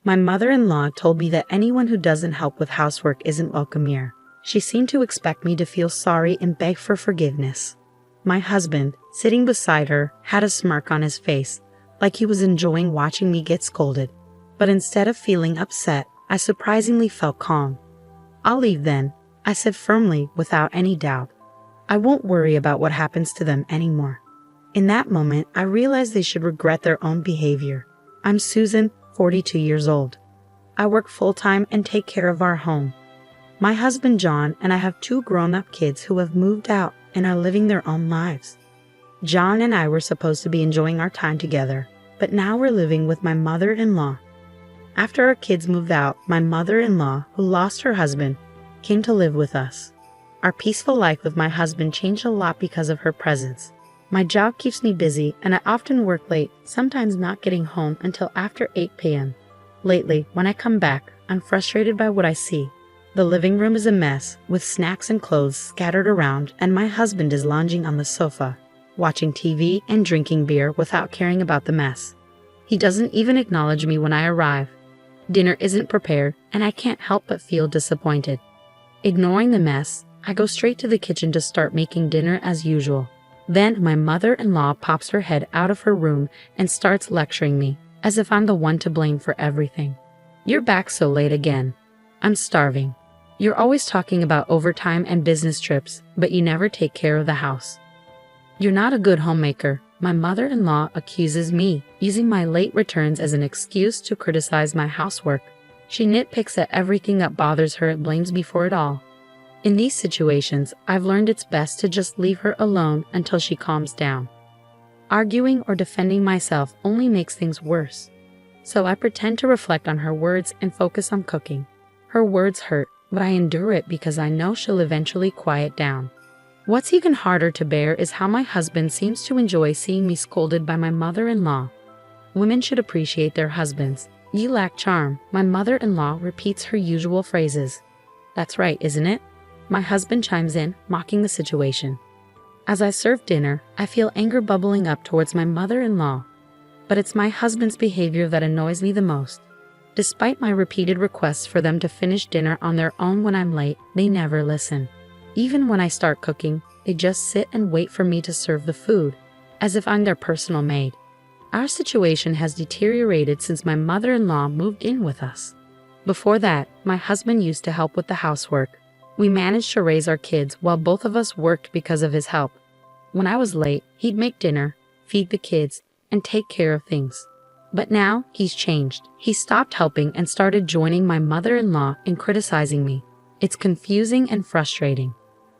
My mother-in-law told me that anyone who doesn't help with housework isn't welcome here. She seemed to expect me to feel sorry and beg for forgiveness. My husband, sitting beside her, had a smirk on his face, like he was enjoying watching me get scolded. But instead of feeling upset, I surprisingly felt calm. "I'll leave then," I said firmly, without any doubt. "I won't worry about what happens to them anymore." In that moment, I realized they should regret their own behavior. I'm Susan, 42 years old. I work full-time and take care of our home. My husband John and I have 2 grown-up kids who have moved out and are living their own lives. John and I were supposed to be enjoying our time together, but now we're living with my mother-in-law. After our kids moved out, my mother-in-law, who lost her husband, came to live with us. Our peaceful life with my husband changed a lot because of her presence. My job keeps me busy and I often work late, sometimes not getting home until after 8 p.m. Lately, when I come back, I'm frustrated by what I see. The living room is a mess, with snacks and clothes scattered around, and my husband is lounging on the sofa, watching TV and drinking beer without caring about the mess. He doesn't even acknowledge me when I arrive. Dinner isn't prepared, and I can't help but feel disappointed. Ignoring the mess, I go straight to the kitchen to start making dinner as usual. Then my mother-in-law pops her head out of her room and starts lecturing me, as if I'm the one to blame for everything. "You're back so late again. I'm starving. You're always talking about overtime and business trips, but you never take care of the house. You're not a good homemaker." My mother-in-law accuses me, using my late returns as an excuse to criticize my housework. She nitpicks at everything that bothers her and blames me for it all. In these situations, I've learned it's best to just leave her alone until she calms down. Arguing or defending myself only makes things worse. So I pretend to reflect on her words and focus on cooking. Her words hurt, but I endure it because I know she'll eventually quiet down. What's even harder to bear is how my husband seems to enjoy seeing me scolded by my mother-in-law. Women should appreciate their husbands. "You lack charm," my mother-in-law repeats her usual phrases. "That's right, isn't it?" My husband chimes in, mocking the situation. As I serve dinner, I feel anger bubbling up towards my mother-in-law. But it's my husband's behavior that annoys me the most. Despite my repeated requests for them to finish dinner on their own when I'm late, they never listen. Even when I start cooking, they just sit and wait for me to serve the food, as if I'm their personal maid. Our situation has deteriorated since my mother-in-law moved in with us. Before that, my husband used to help with the housework. We managed to raise our kids while both of us worked because of his help. When I was late, he'd make dinner, feed the kids, and take care of things. But now, he's changed. He stopped helping and started joining my mother-in-law in criticizing me. It's confusing and frustrating.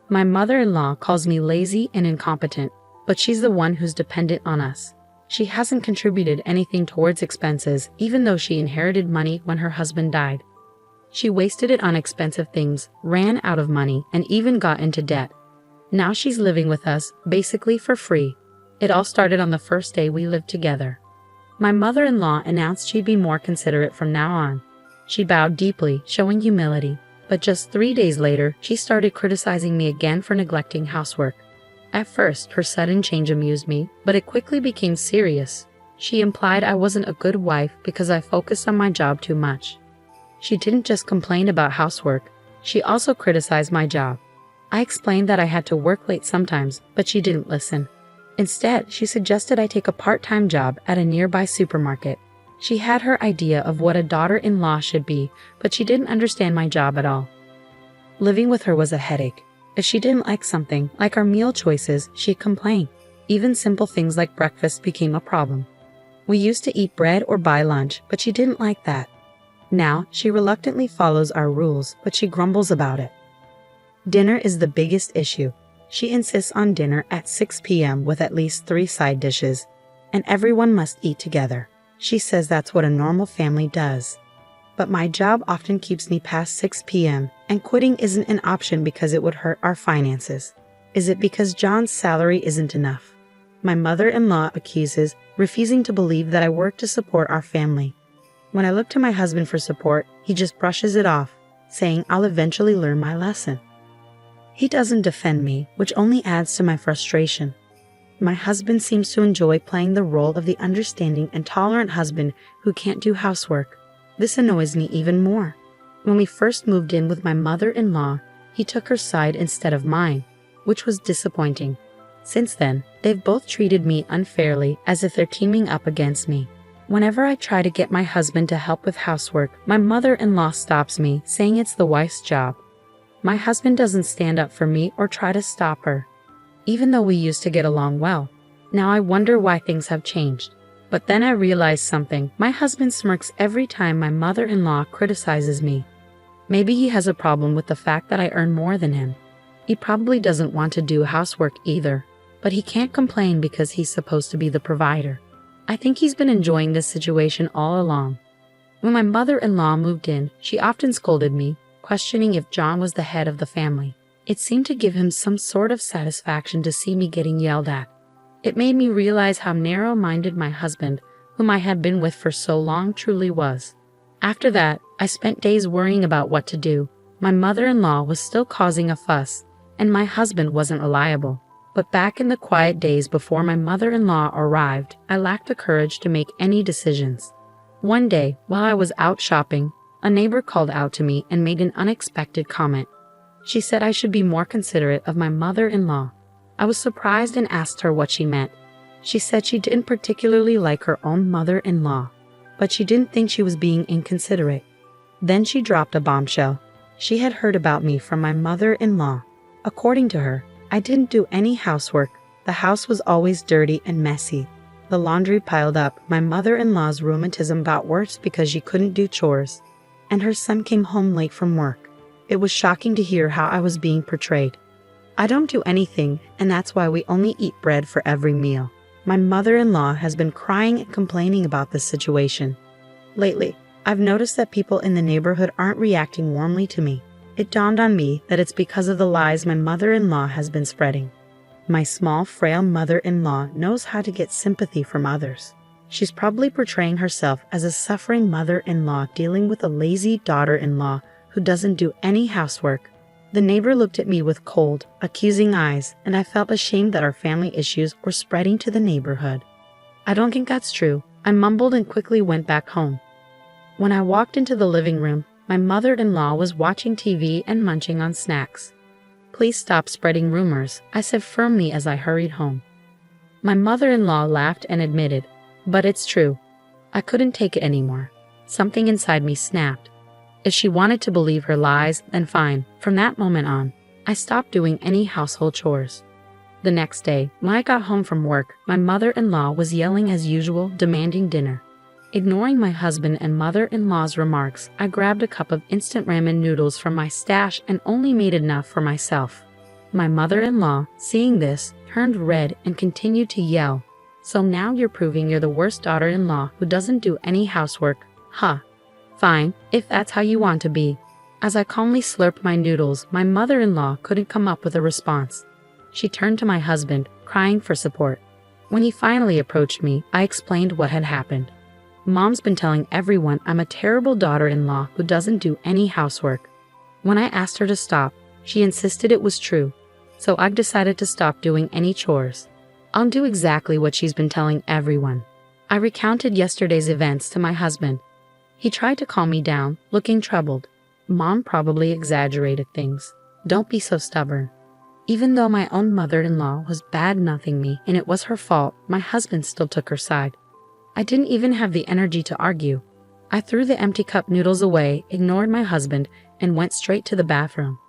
My mother-in-law calls me lazy and incompetent, but she's the one who's dependent on us. She hasn't contributed anything towards expenses, even though she inherited money when her husband died. She wasted it on expensive things, ran out of money, and even got into debt. Now she's living with us, basically for free. It all started on the first day we lived together. My mother-in-law announced she'd be more considerate from now on. She bowed deeply, showing humility. But just 3 days later, she started criticizing me again for neglecting housework. At first, her sudden change amused me, but it quickly became serious. She implied I wasn't a good wife because I focused on my job too much. She didn't just complain about housework, she also criticized my job. I explained that I had to work late sometimes, but she didn't listen. Instead, she suggested I take a part-time job at a nearby supermarket. She had her idea of what a daughter-in-law should be, but she didn't understand my job at all. Living with her was a headache. If she didn't like something, like our meal choices, she'd complain. Even simple things like breakfast became a problem. We used to eat bread or buy lunch, but she didn't like that. Now, she reluctantly follows our rules, but she grumbles about it. Dinner is the biggest issue. She insists on dinner at 6 p.m. with at least 3 side dishes, and everyone must eat together. She says that's what a normal family does. But my job often keeps me past 6 p.m., and quitting isn't an option because it would hurt our finances. Is it because John's salary isn't enough? My mother-in-law accuses, refusing to believe that I work to support our family. When I look to my husband for support, he just brushes it off, saying I'll eventually learn my lesson. He doesn't defend me, which only adds to my frustration. My husband seems to enjoy playing the role of the understanding and tolerant husband who can't do housework. This annoys me even more. When we first moved in with my mother-in-law, he took her side instead of mine, which was disappointing. Since then, they've both treated me unfairly, as if they're teaming up against me. Whenever I try to get my husband to help with housework, my mother-in-law stops me, saying it's the wife's job. My husband doesn't stand up for me or try to stop her, even though we used to get along well. Now I wonder why things have changed. But then I realize something. My husband smirks every time my mother-in-law criticizes me. Maybe he has a problem with the fact that I earn more than him. He probably doesn't want to do housework either, but he can't complain because he's supposed to be the provider. I think he's been enjoying this situation all along. When my mother-in-law moved in, she often scolded me, questioning if John was the head of the family. It seemed to give him some sort of satisfaction to see me getting yelled at. It made me realize how narrow-minded my husband, whom I had been with for so long, truly was. After that, I spent days worrying about what to do. My mother-in-law was still causing a fuss, and my husband wasn't reliable. But back in the quiet days before my mother-in-law arrived, I lacked the courage to make any decisions. One day, while I was out shopping, a neighbor called out to me and made an unexpected comment. She said I should be more considerate of my mother-in-law. I was surprised and asked her what she meant. She said she didn't particularly like her own mother-in-law, but she didn't think she was being inconsiderate. Then she dropped a bombshell. She had heard about me from my mother-in-law. According to her, I didn't do any housework. The house was always dirty and messy. The laundry piled up. My mother-in-law's rheumatism got worse because she couldn't do chores. And her son came home late from work. It was shocking to hear how I was being portrayed. I don't do anything, and that's why we only eat bread for every meal. My mother-in-law has been crying and complaining about this situation. Lately, I've noticed that people in the neighborhood aren't reacting warmly to me. It dawned on me that it's because of the lies my mother-in-law has been spreading. My small, frail mother-in-law knows how to get sympathy from others. She's probably portraying herself as a suffering mother-in-law dealing with a lazy daughter-in-law who doesn't do any housework. The neighbor looked at me with cold, accusing eyes, and I felt ashamed that our family issues were spreading to the neighborhood. I don't think that's true. I mumbled and quickly went back home. When I walked into the living room, my mother-in-law was watching TV and munching on snacks. "Please stop spreading rumors," I said firmly as I hurried home. My mother-in-law laughed and admitted, "But it's true." I couldn't take it anymore. Something inside me snapped. If she wanted to believe her lies, then fine. From that moment on, I stopped doing any household chores. The next day, when I got home from work, my mother-in-law was yelling as usual, demanding dinner. Ignoring my husband and mother-in-law's remarks, I grabbed a cup of instant ramen noodles from my stash and only made enough for myself. My mother-in-law, seeing this, turned red and continued to yell. "So now you're proving you're the worst daughter-in-law who doesn't do any housework, huh? Fine, if that's how you want to be." As I calmly slurped my noodles, my mother-in-law couldn't come up with a response. She turned to my husband, crying for support. When he finally approached me, I explained what had happened. "Mom's been telling everyone I'm a terrible daughter-in-law who doesn't do any housework." When I asked her to stop, she insisted it was true, so I've decided to stop doing any chores. I'll do exactly what she's been telling everyone. I recounted yesterday's events to my husband. He tried to calm me down, looking troubled. "Mom probably exaggerated things. Don't be so stubborn." Even though my own mother-in-law was bad-mouthing me and it was her fault, my husband still took her side. I didn't even have the energy to argue. I threw the empty cup noodles away, ignored my husband, and went straight to the bathroom.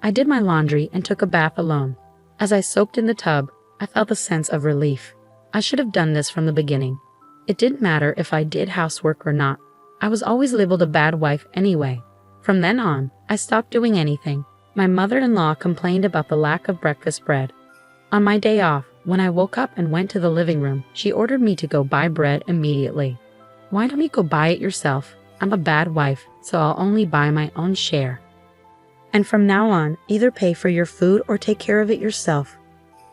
I did my laundry and took a bath alone. As I soaked in the tub, I felt a sense of relief. I should have done this from the beginning. It didn't matter if I did housework or not. I was always labeled a bad wife anyway. From then on, I stopped doing anything. My mother-in-law complained about the lack of breakfast bread. On my day off, when I woke up and went to the living room, she ordered me to go buy bread immediately. "Why don't you go buy it yourself? I'm a bad wife, so I'll only buy my own share. And from now on, either pay for your food or take care of it yourself,"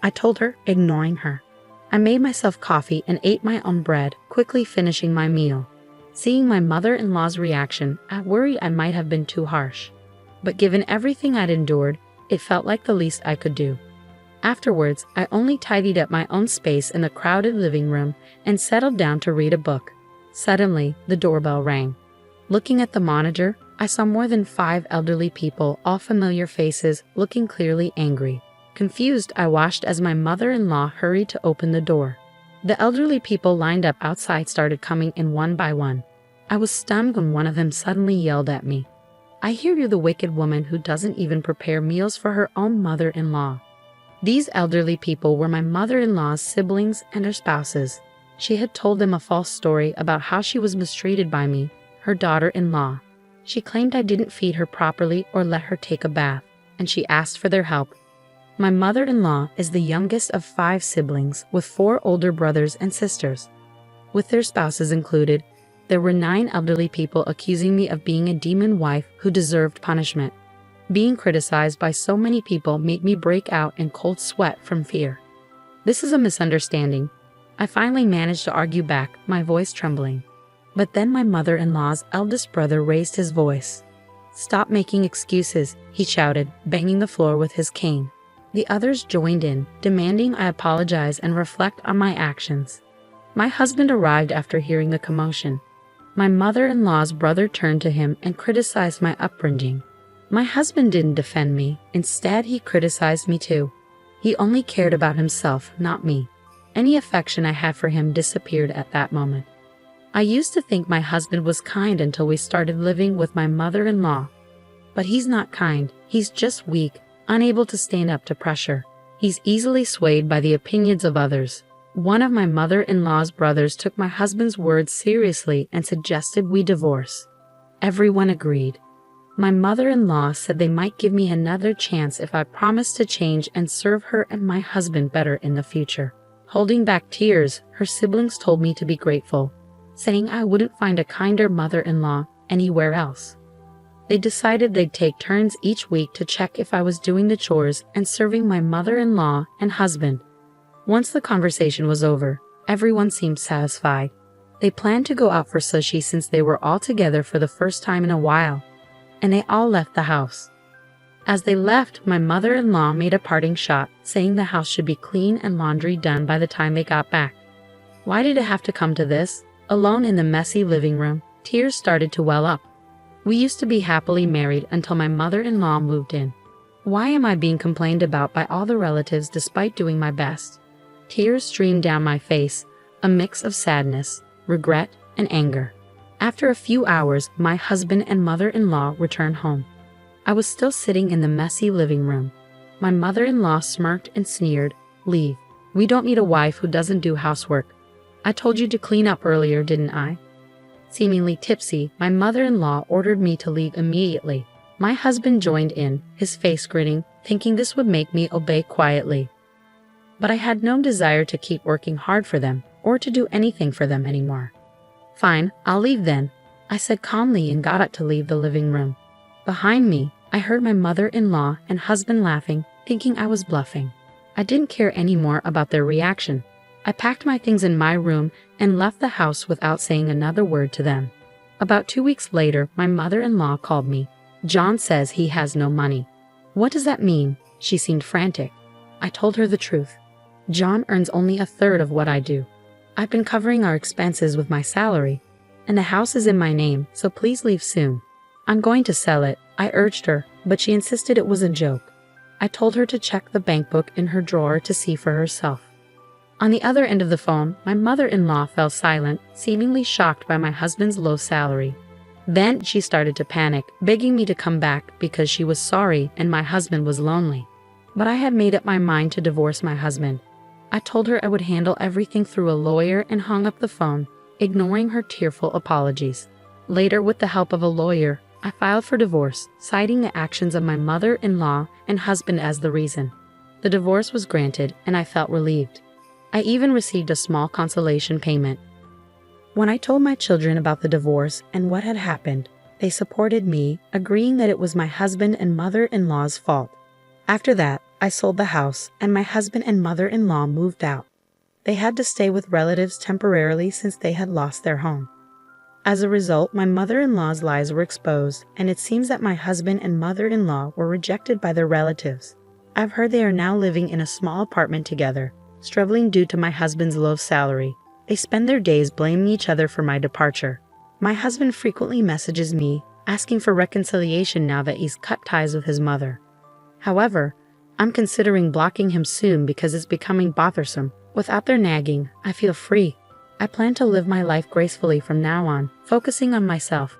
I told her, ignoring her. I made myself coffee and ate my own bread, quickly finishing my meal. Seeing my mother-in-law's reaction, I worried I might have been too harsh. But given everything I'd endured, it felt like the least I could do. Afterwards, I only tidied up my own space in the crowded living room and settled down to read a book. Suddenly, the doorbell rang. Looking at the monitor, I saw more than 5 elderly people, all familiar faces, looking clearly angry. Confused, I watched as my mother-in-law hurried to open the door. The elderly people lined up outside started coming in one by one. I was stunned when one of them suddenly yelled at me, "I hear you're the wicked woman who doesn't even prepare meals for her own mother-in-law." These elderly people were my mother-in-law's siblings and her spouses. She had told them a false story about how she was mistreated by me, her daughter-in-law. She claimed I didn't feed her properly or let her take a bath, and she asked for their help. My mother-in-law is the youngest of 5 siblings, with 4 older brothers and sisters. With their spouses included, there were 9 elderly people accusing me of being a demon wife who deserved punishment. Being criticized by so many people made me break out in cold sweat from fear. "This is a misunderstanding." I finally managed to argue back, my voice trembling. But then my mother-in-law's eldest brother raised his voice. "Stop making excuses," he shouted, banging the floor with his cane. The others joined in, demanding I apologize and reflect on my actions. My husband arrived after hearing the commotion. My mother-in-law's brother turned to him and criticized my upbringing. My husband didn't defend me. Instead, he criticized me too. He only cared about himself, not me. Any affection I had for him disappeared at that moment. I used to think my husband was kind until we started living with my mother-in-law. But he's not kind, he's just weak, unable to stand up to pressure. He's easily swayed by the opinions of others. One of my mother-in-law's brothers took my husband's words seriously and suggested we divorce. Everyone agreed. My mother-in-law said they might give me another chance if I promised to change and serve her and my husband better in the future. Holding back tears, her siblings told me to be grateful, saying I wouldn't find a kinder mother-in-law anywhere else. They decided they'd take turns each week to check if I was doing the chores and serving my mother-in-law and husband. Once the conversation was over, everyone seemed satisfied. They planned to go out for sushi since they were all together for the first time in a while, and they all left the house. As they left, my mother-in-law made a parting shot, saying the house should be clean and laundry done by the time they got back. Why did it have to come to this? Alone in the messy living room, tears started to well up. We used to be happily married until my mother-in-law moved in. Why am I being complained about by all the relatives despite doing my best? Tears streamed down my face, a mix of sadness, regret, and anger. After a few hours, my husband and mother-in-law returned home. I was still sitting in the messy living room. My mother-in-law smirked and sneered, "Leave. We don't need a wife who doesn't do housework. I told you to clean up earlier, didn't I?" Seemingly tipsy, my mother-in-law ordered me to leave immediately. My husband joined in, his face grinning, thinking this would make me obey quietly. But I had no desire to keep working hard for them, or to do anything for them anymore. "Fine, I'll leave then," I said calmly and got up to leave the living room. Behind me, I heard my mother-in-law and husband laughing, thinking I was bluffing. I didn't care anymore about their reaction. I packed my things in my room and left the house without saying another word to them. About 2 weeks later, my mother-in-law called me. "John says he has no money." "What does that mean?" She seemed frantic. I told her the truth. "John earns only a third of what I do. I've been covering our expenses with my salary, and the house is in my name, so please leave soon. I'm going to sell it," I urged her, but she insisted it was a joke. I told her to check the bank book in her drawer to see for herself. On the other end of the phone, my mother-in-law fell silent, seemingly shocked by my husband's low salary. Then she started to panic, begging me to come back because she was sorry and my husband was lonely. But I had made up my mind to divorce my husband. I told her I would handle everything through a lawyer and hung up the phone, ignoring her tearful apologies. Later, with the help of a lawyer, I filed for divorce, citing the actions of my mother-in-law and husband as the reason. The divorce was granted, and I felt relieved. I even received a small consolation payment. When I told my children about the divorce and what had happened, they supported me, agreeing that it was my husband and mother-in-law's fault. After that, I sold the house, and my husband and mother-in-law moved out. They had to stay with relatives temporarily since they had lost their home. As a result, my mother-in-law's lies were exposed, and it seems that my husband and mother-in-law were rejected by their relatives. I've heard they are now living in a small apartment together, struggling due to my husband's low salary. They spend their days blaming each other for my departure. My husband frequently messages me, asking for reconciliation now that he's cut ties with his mother. However, I'm considering blocking him soon because it's becoming bothersome. Without their nagging, I feel free. I plan to live my life gracefully from now on, focusing on myself.